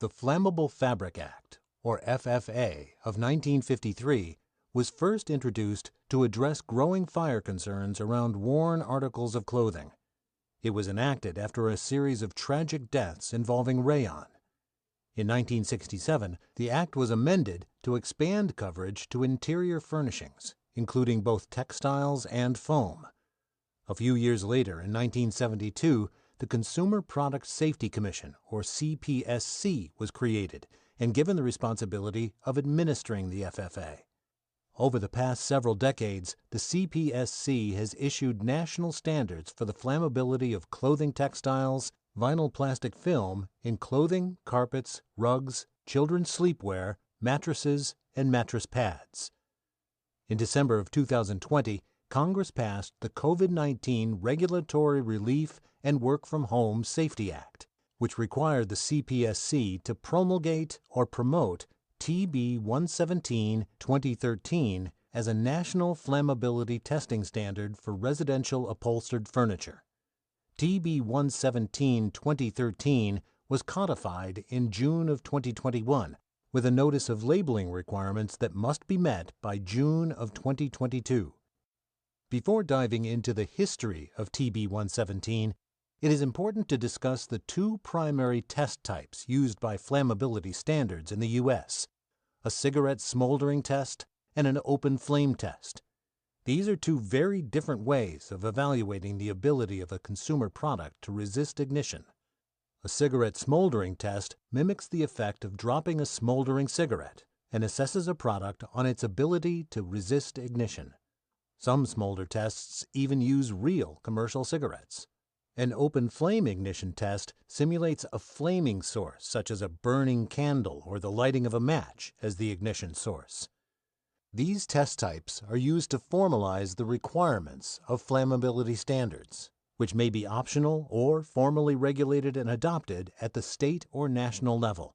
The Flammable Fabric Act, or FFA, of 1953 was first introduced to address growing fire concerns around worn articles of clothing. It was enacted after a series of tragic deaths involving rayon. In 1967, the Act was amended to expand coverage to interior furnishings, including both textiles and foam. A few years later, in 1972, the Consumer Product Safety Commission, or CPSC, was created and given the responsibility of administering the FFA. Over the past several decades, the CPSC has issued national standards for the flammability of clothing textiles, vinyl plastic film in clothing, carpets, rugs, children's sleepwear, mattresses, and mattress pads. In December of 2020, Congress passed the COVID-19 Regulatory Relief and Work-from-Home Safety Act, which required the CPSC to promulgate or promote TB 117-2013 as a national flammability testing standard for residential upholstered furniture. TB 117-2013 was codified in June of 2021 with a notice of labeling requirements that must be met by June of 2022. Before diving into the history of TB 117, it is important to discuss the two primary test types used by flammability standards in the U.S., a cigarette smoldering test and an open flame test. These are two very different ways of evaluating the ability of a consumer product to resist ignition. A cigarette smoldering test mimics the effect of dropping a smoldering cigarette and assesses a product on its ability to resist ignition. Some smolder tests even use real commercial cigarettes. An open flame ignition test simulates a flaming source, such as a burning candle or the lighting of a match, as the ignition source. These test types are used to formalize the requirements of flammability standards, which may be optional or formally regulated and adopted at the state or national level.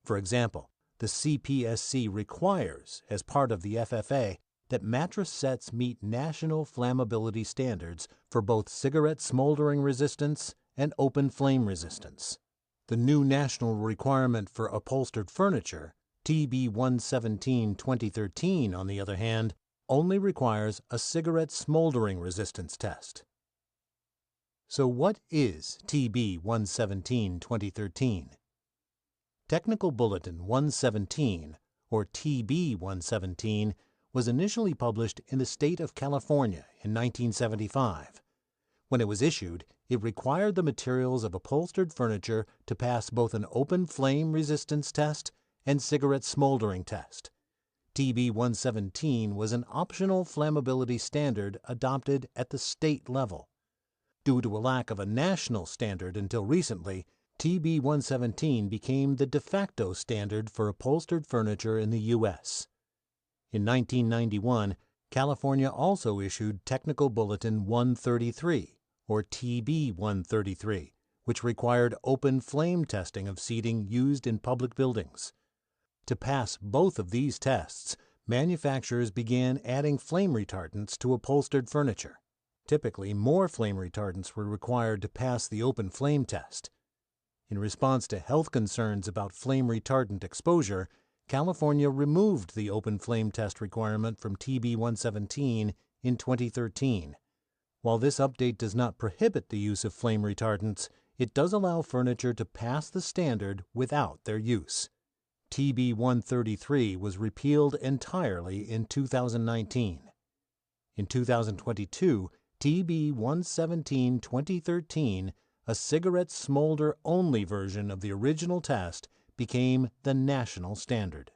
For example, the CPSC requires, as part of the FFA, that mattress sets meet national flammability standards for both cigarette smoldering resistance and open flame resistance. The new national requirement for upholstered furniture, TB 117-2013, on the other hand, only requires a cigarette smoldering resistance test. So what is TB 117-2013? Technical Bulletin 117, or TB 117, was initially published in the state of California in 1975. When it was issued, it required the materials of upholstered furniture to pass both an open flame resistance test and cigarette smoldering test. TB 117 was an optional flammability standard adopted at the state level. Due to a lack of a national standard until recently, TB 117 became the de facto standard for upholstered furniture in the U.S. In 1991, California also issued Technical Bulletin 133, or TB 133, which required open flame testing of seating used in public buildings. To pass both of these tests, manufacturers began adding flame retardants to upholstered furniture. Typically, more flame retardants were required to pass the open flame test. In response to health concerns about flame retardant exposure, California removed the open flame test requirement from TB 117 in 2013. While this update does not prohibit the use of flame retardants, it does allow furniture to pass the standard without their use. TB 133 was repealed entirely in 2019. In 2022, TB 117-2013, a cigarette smolder-only version of the original test, became the national standard.